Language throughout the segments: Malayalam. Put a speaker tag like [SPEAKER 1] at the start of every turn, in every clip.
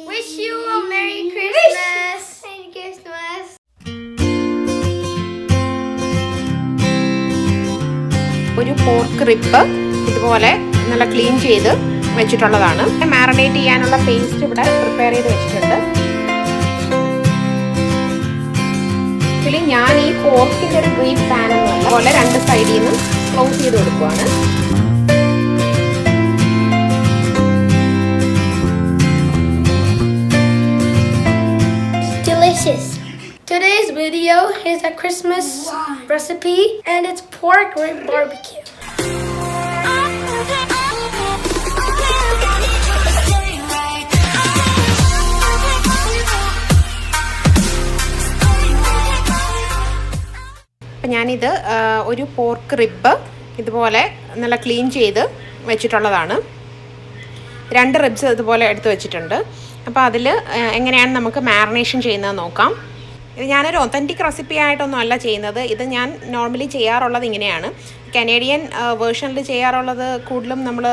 [SPEAKER 1] Wish you a Merry Christmas. Merry Christmas.
[SPEAKER 2] ഒരു പോർക്ക് റിപ്പ് ഇതുപോലെ നല്ല ക്ലീൻ ചെയ്ത് വെച്ചിട്ടുള്ളതാണ്. മാരിനേറ്റ് ചെയ്യാനുള്ള പേസ്റ്റ് ഇവിടെ പ്രിപ്പയർ ചെയ്ത് വെച്ചിട്ടുണ്ട്. ആക്ച്വലി ഞാൻ ഈ പോർക്കിൻ്റെ ഒരു ഗ്രീറ്റ് പാൻ ഒന്നുമല്ല, അതുപോലെ രണ്ട് സൈഡിൽ നിന്നും ക്ലോസ് ചെയ്ത് കൊടുക്കുവാണ്.
[SPEAKER 1] Delicious. Today's video is a Christmas recipe and it's pork rib barbecue.
[SPEAKER 2] ഞാനിത് ഒരു പോർക്ക് റിപ്പ് ഇതുപോലെ നല്ല ക്ലീൻ ചെയ്ത് വെച്ചിട്ടുള്ളതാണ്. രണ്ട് റിബ്സ് ഇതുപോലെ എടുത്ത് വെച്ചിട്ടുണ്ട്. അപ്പോൾ അതിൽ എങ്ങനെയാണ് നമുക്ക് മാരിനേഷൻ ചെയ്യുന്നത് നോക്കാം. ഇത് ഞാനൊരു ഒത്തൻറ്റിക് റെസിപ്പി ആയിട്ടൊന്നും അല്ല ചെയ്യുന്നത്. ഇത് ഞാൻ നോർമലി ചെയ്യാറുള്ളത് ഇങ്ങനെയാണ്. കനേഡിയൻ വേർഷനിൽ ചെയ്യാറുള്ളത് കൂടുതലും നമ്മൾ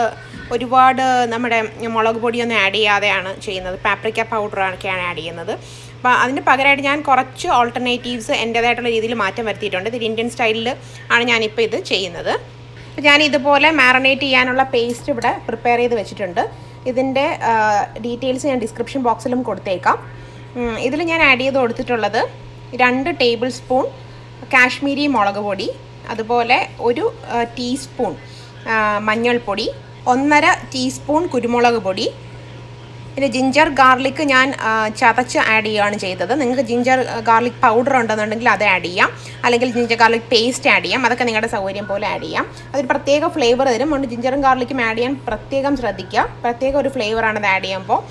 [SPEAKER 2] ഒരുപാട് നമ്മുടെ മുളക് പൊടിയൊന്നും ആഡ് ചെയ്യാതെയാണ് ചെയ്യുന്നത്. പാപ്രിക്ക പൗഡറൊക്കെയാണ് ആഡ് ചെയ്യുന്നത്. അപ്പോൾ അതിന് പകരമായിട്ട് ഞാൻ കുറച്ച് ഓൾട്ടർനേറ്റീവ്സ് എൻ്റേതായിട്ടുള്ള രീതിയിൽ മാറ്റം വരുത്തിയിട്ടുണ്ട്. ഇത് ഇന്ത്യൻ സ്റ്റൈലിൽ ആണ് ഞാനിപ്പോൾ ഇത് ചെയ്യുന്നത്. അപ്പോൾ ഞാൻ ഇതുപോലെ മാരിനേറ്റ് ചെയ്യാനുള്ള പേസ്റ്റ് ഇവിടെ പ്രിപ്പയർ ചെയ്ത് വെച്ചിട്ടുണ്ട്. ഇതിൻ്റെ ഡീറ്റെയിൽസ് ഞാൻ ഡിസ്ക്രിപ്ഷൻ ബോക്സിലും കൊടുത്തേക്കാം. ഇതിൽ ഞാൻ ആഡ് ചെയ്ത് കൊടുത്തിട്ടുള്ളത് 2 ടേബിൾ സ്പൂൺ കാശ്മീരി മുളക് പൊടി, അതുപോലെ 1 ടീസ്പൂൺ മഞ്ഞൾപ്പൊടി, 1.5 ടീസ്പൂൺ കുരുമുളക് പൊടി, പിന്നെ ജിഞ്ചർ ഗാർലിക് ഞാൻ ചതച്ച് ആഡ് ചെയ്യുകയാണ് ചെയ്തത്. നിങ്ങൾക്ക് ജിഞ്ചർ ഗാർലിക് പൗഡർ ഉണ്ടെന്നുണ്ടെങ്കിൽ അത് ആഡ് ചെയ്യാം, അല്ലെങ്കിൽ ജിഞ്ചർ ഗാർലിക് പേസ്റ്റ് ആഡ് ചെയ്യാം. അതൊക്കെ നിങ്ങളുടെ സൗകര്യം പോലെ ആഡ് ചെയ്യാം. അതൊരു പ്രത്യേക ഫ്ലേവർ തരും. അതുകൊണ്ട് ജിഞ്ചറും ഗാർലിക്കും ആഡ് ചെയ്യാൻ പ്രത്യേകം ശ്രദ്ധിക്കുക. പ്രത്യേക ഒരു ഫ്ലേവറാണ് അത് ആഡ് ചെയ്യുമ്പോൾ.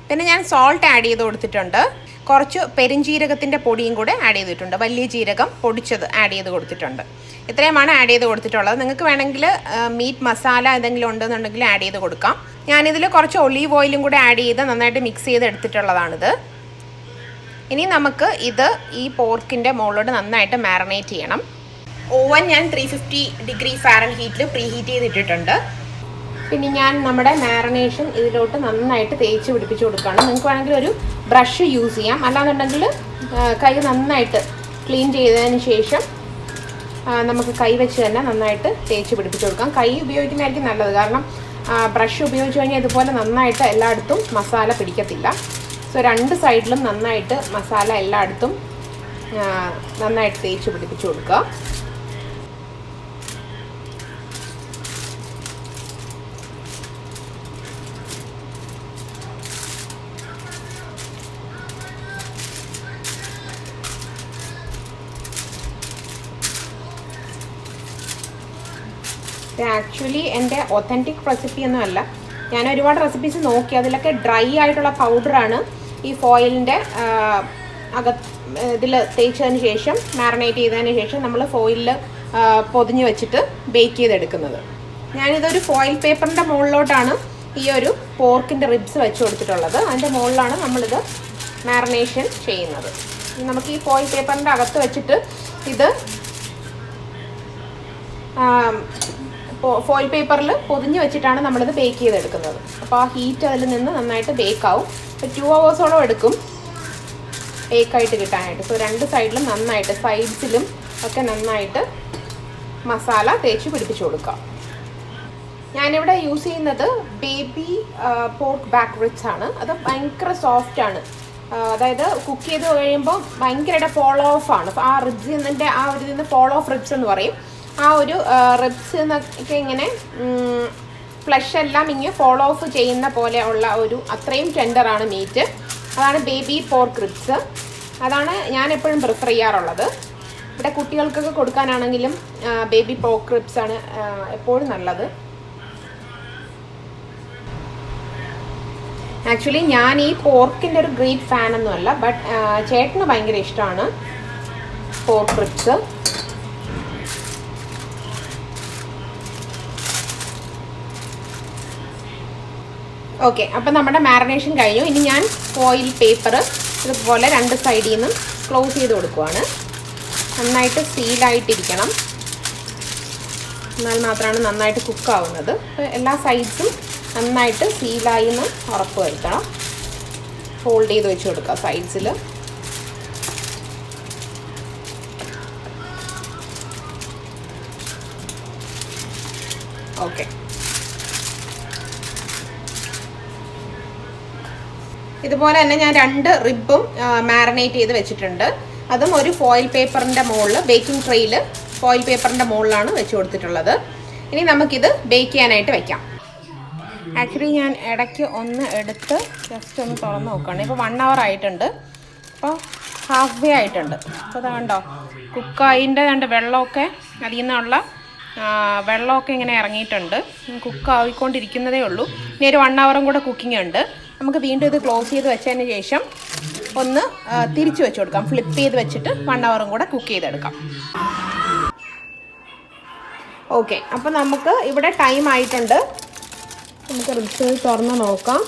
[SPEAKER 2] പിന്നെ ഞാൻ സോൾട്ട് ആഡ് ചെയ്ത് കൊടുത്തിട്ടുണ്ട്. കുറച്ച് പെരുംജീരകത്തിൻ്റെ പൊടിയും കൂടെ ആഡ് ചെയ്തിട്ടുണ്ട്. വലിയ ജീരകം പൊടിച്ചത് ആഡ് ചെയ്ത് കൊടുത്തിട്ടുണ്ട്. ഇത്രയുമാണ് ആഡ് ചെയ്ത് കൊടുത്തിട്ടുള്ളത്. നിങ്ങൾക്ക് വേണമെങ്കിൽ മീറ്റ് മസാല എന്തെങ്കിലും ഉണ്ടെന്നുണ്ടെങ്കിൽ ആഡ് ചെയ്ത് കൊടുക്കാം. ഞാനിതിൽ കുറച്ച് ഒലീവ് ഓയിലും കൂടെ ആഡ് ചെയ്ത് നന്നായിട്ട് മിക്സ് ചെയ്ത് എടുത്തിട്ടുള്ളതാണിത്. ഇനി നമുക്ക് ഇത് ഈ പോർക്കിൻ്റെ മുകളിലോട്ട് നന്നായിട്ട് മാരിനേറ്റ് ചെയ്യണം. ഓവൻ ഞാൻ 350 ഡിഗ്രി ഫാരൻഹീറ്റിൽ പ്രീ ഹീറ്റ് ചെയ്തിട്ടിട്ടുണ്ട്. പിന്നെ ഞാൻ നമ്മുടെ മാരിനേഷൻ ഇതിലോട്ട് നന്നായിട്ട് തേച്ച് പിടിപ്പിച്ച് കൊടുക്കുകയാണ്. നിങ്ങൾക്ക് വേണമെങ്കിൽ ഒരു ബ്രഷ് യൂസ് ചെയ്യാം, അല്ലാന്നുണ്ടെങ്കിൽ കൈ നന്നായിട്ട് ക്ലീൻ ചെയ്തതിന് ശേഷം നമുക്ക് കൈ വെച്ച് തന്നെ നന്നായിട്ട് തേച്ച് പിടിപ്പിച്ച് കൊടുക്കാം. കൈ ഉപയോഗിക്കുന്നതായിരിക്കും നല്ലത്, കാരണം ബ്രഷ് ഉപയോഗിച്ച് കഴിഞ്ഞാൽ ഇതുപോലെ നന്നായിട്ട് എല്ലായിടത്തും മസാല പിടിക്കത്തില്ല. സോ 2 സൈഡിലും നന്നായിട്ട് മസാല എല്ലായിടത്തും നന്നായിട്ട് തേച്ച് പിടിപ്പിച്ച് കൊടുക്കുക. ആക്ച്വലി എൻ്റെ ഒത്തൻറ്റിക് റെസിപ്പി ഒന്നും അല്ല. ഞാൻ ഒരുപാട് റെസിപ്പീസ് നോക്കി, അതിലൊക്കെ ഡ്രൈ ആയിട്ടുള്ള പൗഡറാണ് ഈ ഫോയിലിൻ്റെ ഇതിൽ തേച്ചതിന് ശേഷം മാരിനേറ്റ് ചെയ്തതിന് ശേഷം നമ്മൾ ഫോയിലിൽ പൊതിഞ്ഞ് വെച്ചിട്ട് ബേക്ക് ചെയ്തെടുക്കുന്നത്. ഞാനിതൊരു ഫോയിൽ പേപ്പറിൻ്റെ മുകളിലോട്ടാണ് ഈ ഒരു പോർക്കിൻ്റെ റിബ്സ് വെച്ച് കൊടുത്തിട്ടുള്ളത്. അതിൻ്റെ മുകളിലാണ് നമ്മളിത് മാരിനേഷൻ ചെയ്യുന്നത്. നമുക്ക് ഈ ഫോയിൽ പേപ്പറിൻ്റെ അകത്ത് വെച്ചിട്ട് ഇത് ഫോയിൽ പേപ്പറിൽ പൊതിഞ്ഞ് വെച്ചിട്ടാണ് നമ്മളിത് ബേക്ക് ചെയ്തെടുക്കുന്നത്. അപ്പോൾ ആ ഹീറ്റ് അതിൽ നിന്ന് നന്നായിട്ട് ബേക്കാവും. ഇപ്പോൾ 2 hours എടുക്കും ബേക്കായിട്ട് കിട്ടാനായിട്ട്. സോ 2 സൈഡിലും നന്നായിട്ട്, സൈഡ്സിലും ഒക്കെ നന്നായിട്ട് മസാല തേച്ച് പിടിപ്പിച്ച് കൊടുക്കാം. ഞാനിവിടെ യൂസ് ചെയ്യുന്നത് ബേബി പോർക്ക് ബാക്ക് റിബ്സ് ആണ്. അത് ഭയങ്കര സോഫ്റ്റാണ്. അതായത് കുക്ക് ചെയ്ത് കഴിയുമ്പോൾ ഭയങ്കരമായിട്ട് ഫോൾ ഓഫ് ആണ്. ആ റിബ്സിൻ്റെ ആ ഒരു ഇതിന് ഫോൾ ഓഫ് റിബ്സ് എന്ന് പറയും. ആ ഒരു റിബ്സ് എന്നൊക്കെ ഇങ്ങനെ ഫ്ലഷ് എല്ലാം ഇങ്ങനെ ഫോളോ ഓഫ് ചെയ്യുന്ന പോലെ ഉള്ള ഒരു അത്രയും ടെൻഡറാണ് മീറ്റ്. അതാണ് ബേബി പോർക്ക് റിബ്സ്. അതാണ് ഞാൻ എപ്പോഴും പ്രിഫർ ചെയ്യാറുള്ളത്. ഇവിടെ കുട്ടികൾക്കൊക്കെ കൊടുക്കാനാണെങ്കിലും ബേബി പോർക്ക് റിബ്സ് ആണ് എപ്പോഴും നല്ലത്. ആക്ച്വലി ഞാൻ ഈ പോർക്കിൻ്റെ ഒരു ഗ്രേറ്റ് ഫാനൊന്നുമല്ല, ബട്ട് ചേട്ടന് ഭയങ്കര ഇഷ്ടമാണ് പോർക്ക് റിബ്സ്. ഓക്കെ, അപ്പം നമ്മുടെ മാരിനേഷൻ കഴിഞ്ഞു. ഇനി ഞാൻ ഫോയിൽ പേപ്പർ ഇതുപോലെ 2 സൈഡിൽ നിന്നും ക്ലോസ് ചെയ്ത് കൊടുക്കുവാണ്. നന്നായിട്ട് സീലായിട്ടിരിക്കണം, എന്നാൽ മാത്രമാണ് നന്നായിട്ട് കുക്കാവുന്നത്. അപ്പോൾ എല്ലാ സൈഡ്സും നന്നായിട്ട് സീലായി എന്ന് ഉറപ്പ് വരുത്തണം. ഫോൾഡ് ചെയ്ത് വെച്ച് കൊടുക്കുക സൈഡ്സിൽ. ഓക്കെ, ഇതുപോലെ തന്നെ ഞാൻ 2 റിബും മാരിനേറ്റ് ചെയ്ത് വെച്ചിട്ടുണ്ട്. അതും ഒരു ഫോയിൽ പേപ്പറിൻ്റെ മുകളിൽ, ബേക്കിംഗ് ട്രേയിൽ ഫോയിൽ പേപ്പറിൻ്റെ മുകളിലാണ് വെച്ച് കൊടുത്തിട്ടുള്ളത്. ഇനി നമുക്കിത് ബേക്ക് ചെയ്യാനായിട്ട് വെക്കാം. ആക്ച്വലി ഞാൻ ഇടയ്ക്ക് ഒന്ന് എടുത്ത് ജസ്റ്റ് ഒന്ന് തുറന്ന് നോക്കുകയാണ്. ഇപ്പോൾ 1 hour ആയിട്ടുണ്ട്. അപ്പോൾ ഹാഫ് വേ ആയിട്ടുണ്ട്. അപ്പോൾ അത് കണ്ടോ, കുക്കായിൻ്റെ വെള്ളമൊക്കെ അതിൽ നിന്നുള്ള വെള്ളമൊക്കെ ഇങ്ങനെ ഇറങ്ങിയിട്ടുണ്ട്. കുക്ക് ആയിക്കൊണ്ടിരിക്കുന്നതേ ഉള്ളൂ. ഇനി ഒരു 1 hour കൂടെ കുക്കിംഗ് ഉണ്ട്. നമുക്ക് വീണ്ടും ഇത് ക്ലോസ് ചെയ്ത് വെച്ചതിന് ശേഷം ഒന്ന് തിരിച്ച് വെച്ച് കൊടുക്കാം. ഫ്ലിപ്പ് ചെയ്ത് വെച്ചിട്ട് 1 hour കൂടെ കുക്ക് ചെയ്തെടുക്കാം. ഓക്കെ, അപ്പോൾ നമുക്ക് ഇവിടെ ടൈം ആയിട്ടുണ്ട്. നമുക്ക് റിബ്സ് തുറന്ന് നോക്കാം.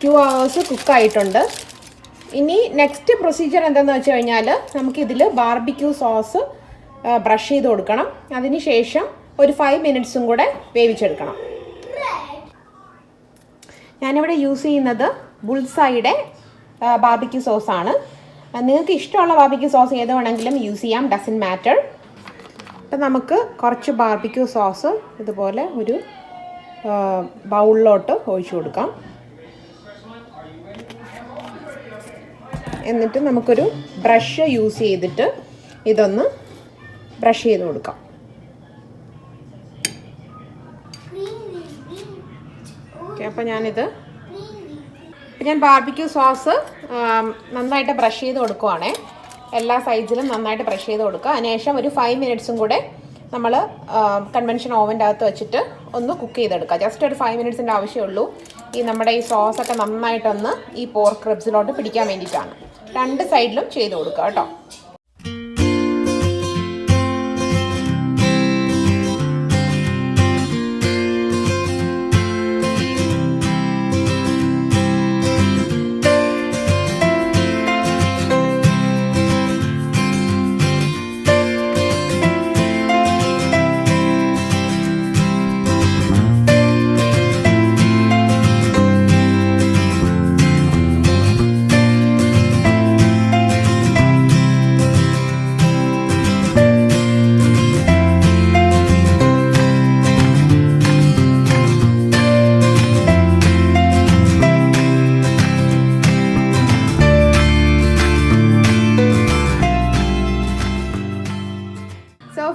[SPEAKER 2] 2 hours കുക്കായിട്ടുണ്ട്. ഇനി നെക്സ്റ്റ് പ്രൊസീജിയർ എന്താണെന്ന് വെച്ച് കഴിഞ്ഞാൽ നമുക്കിതിൽ ബാർബിക്യൂ സോസ് ബ്രഷ് ചെയ്ത് കൊടുക്കണം. അതിന് ശേഷം ഒരു 5 minutes കൂടെ വേവിച്ചെടുക്കണം. ഞാനിവിടെ യൂസ് ചെയ്യുന്നത് ബുൾസൈയുടെ ബാർബിക്യൂ സോസാണ്. നിങ്ങൾക്ക് ഇഷ്ടമുള്ള ബാർബിക്യൂ സോസ് ഏത് വേണമെങ്കിലും യൂസ് ചെയ്യാം, ഡസൻറ്റ് മാറ്റർ. അപ്പം നമുക്ക് കുറച്ച് ബാർബിക്യൂ സോസ് ഇതുപോലെ ഒരു ബൗളിലോട്ട് ഒഴിച്ചു കൊടുക്കാം. എന്നിട്ട് നമുക്കൊരു ബ്രഷ് യൂസ് ചെയ്തിട്ട് ഇതൊന്ന് ബ്രഷ് ചെയ്ത് കൊടുക്കാം. ഓക്കെ, അപ്പോൾ ഞാൻ ബാർബിക്യൂ സോസ് നന്നായിട്ട് ബ്രഷ് ചെയ്ത് കൊടുക്കുവാണേ. എല്ലാ സൈഡിലും നന്നായിട്ട് ബ്രഷ് ചെയ്ത് കൊടുക്കുക. അതിനുശേഷം ഒരു 5 minutes കൂടെ നമ്മൾ കൺവെൻഷൻ ഓവൻ്റെ അകത്ത് വെച്ചിട്ട് ഒന്ന് കുക്ക് ചെയ്തെടുക്കുക. ജസ്റ്റ് ഒരു 5 minutes ആവശ്യമുള്ളൂ. ഈ നമ്മുടെ ഈ സോസൊക്കെ നന്നായിട്ടൊന്ന് ഈ പോർക്ക് റിബ്സിലോട്ട് പിടിക്കാൻ വേണ്ടിയിട്ടാണ്. 2 സൈഡിലും ചെയ്ത് കൊടുക്കുക കേട്ടോ.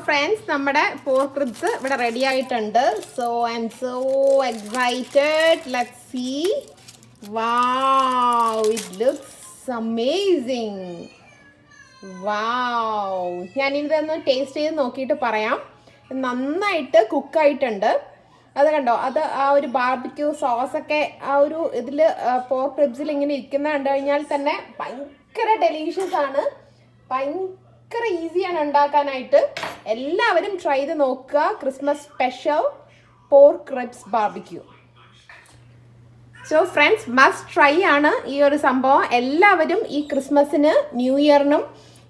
[SPEAKER 2] ഫ്രണ്ട്സ്, നമ്മുടെ പോർക്ക് റിബ്സ് ഇവിടെ റെഡി ആയിട്ടുണ്ട്. So I'm so excited. Let's see. Wow, it looks amazing. Wow, ഞാനിതൊന്ന് ടേസ്റ്റ് ചെയ്ത് നോക്കിയിട്ട് പറയാം. നന്നായിട്ട് കുക്കായിട്ടുണ്ട്. അത് കണ്ടോ, അത് ആ ഒരു ബാർബിക്യൂ സോസൊക്കെ ആ ഒരു ഇതിൽ പോർക്ക് റിബ്സിൽ ഇങ്ങനെ ഇരിക്കുന്ന കണ്ടു കഴിഞ്ഞാൽ തന്നെ ഭയങ്കര ഡെലീഷ്യസ് ആണ്. ഭയങ്കര ഈസിയാണ് ഉണ്ടാക്കാനായിട്ട്. എല്ലാവരും ട്രൈ ചെയ്ത് നോക്കുക. Christmas special pork ribs barbecue. So friends, must try ആണ് ഈ ഒരു സംഭവം. എല്ലാവരും ഈ ക്രിസ്മസിന് ന്യൂ ഇയറിനും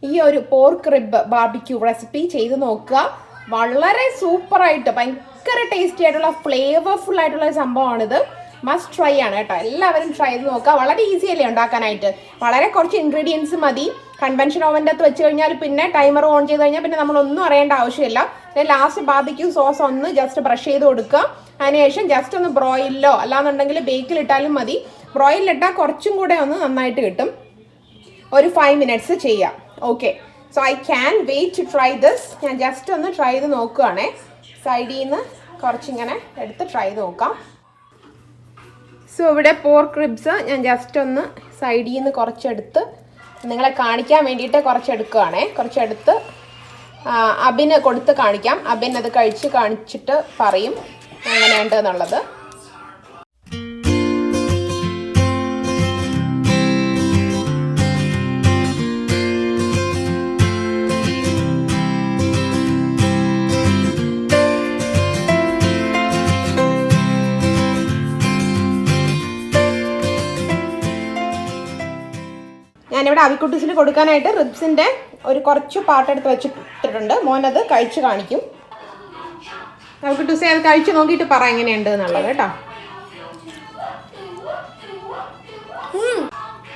[SPEAKER 2] ഈ ഒരു പോർക്ക് റിബ് ബാർബിക്യൂ റെസിപ്പി ചെയ്ത് നോക്കുക. വളരെ സൂപ്പറായിട്ട് ഭയങ്കര ടേസ്റ്റി ആയിട്ടുള്ള ഫ്ലേവർഫുൾ ആയിട്ടുള്ള ഒരു സംഭവമാണിത്. മസ്റ്റ് ട്രൈ ആണ് കേട്ടോ. എല്ലാവരും ട്രൈ ചെയ്ത് നോക്കുക. വളരെ ഈസി അല്ലേ ഉണ്ടാക്കാനായിട്ട്. വളരെ കുറച്ച് ഇൻഗ്രീഡിയൻസ് മതി. കൺവെൻഷൻ ഓവൻ്റെ അകത്ത് വെച്ച് കഴിഞ്ഞാൽ പിന്നെ ടൈമർ ഓൺ ചെയ്ത് കഴിഞ്ഞാൽ പിന്നെ നമ്മളൊന്നും അറിയേണ്ട ആവശ്യമില്ല. ലാസ്റ്റ് ബാർബിക്യൂ സോസ് ഒന്ന് ജസ്റ്റ് ബ്രഷ് ചെയ്ത് കൊടുക്കുക. അതിനുശേഷം ജസ്റ്റ് ഒന്ന് ബ്രോയിലോ അല്ലാന്നുണ്ടെങ്കിൽ ബേക്കിലിട്ടാലും മതി. ബ്രോയിലിട്ടാൽ കുറച്ചും കൂടെ ഒന്ന് നന്നായിട്ട് കിട്ടും. ഒരു 5 minutes ചെയ്യാം. Okay, so I can wait to try this. ഞാൻ ജസ്റ്റ് ഒന്ന് ട്രൈ ചെയ്ത് നോക്കുകയാണേ. സൈഡിൽ നിന്ന് കുറച്ചിങ്ങനെ എടുത്ത് ട്രൈ ചെയ്ത് നോക്കാം. സോ ഇവിടെ പോർക്ക് റിബ്സ് ഞാൻ ജസ്റ്റ് ഒന്ന് സൈഡിൽ നിന്ന് കുറച്ചെടുത്ത് നിങ്ങളെ കാണിക്കാൻ വേണ്ടിയിട്ട് കുറച്ചെടുക്കുകയാണേ. കുറച്ചെടുത്ത് അബിന് കൊടുത്ത് കാണിക്കാം. അബിൻ അത് കഴിച്ച് കാണിച്ചിട്ട് പറയും എങ്ങനെയുണ്ട് എന്നുള്ളത്. ഞാനിവിടെ അവിക്കുട്ടീസിന് കൊടുക്കാനായിട്ട് റിബ്സിൻ്റെ ഒരു കുറച്ച് പാർട്ട് എടുത്ത് വെച്ചിട്ടുണ്ട്. മോനത് കഴിച്ച് കാണിക്കും. അവിക്കുട്ടീസെ അത് കഴിച്ച് നോക്കിയിട്ട് പറ എങ്ങനെയുണ്ട് എന്നുള്ളത് കേട്ടോ.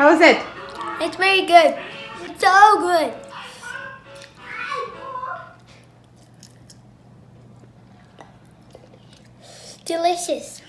[SPEAKER 2] How was it?
[SPEAKER 1] It's very good. So good. Delicious.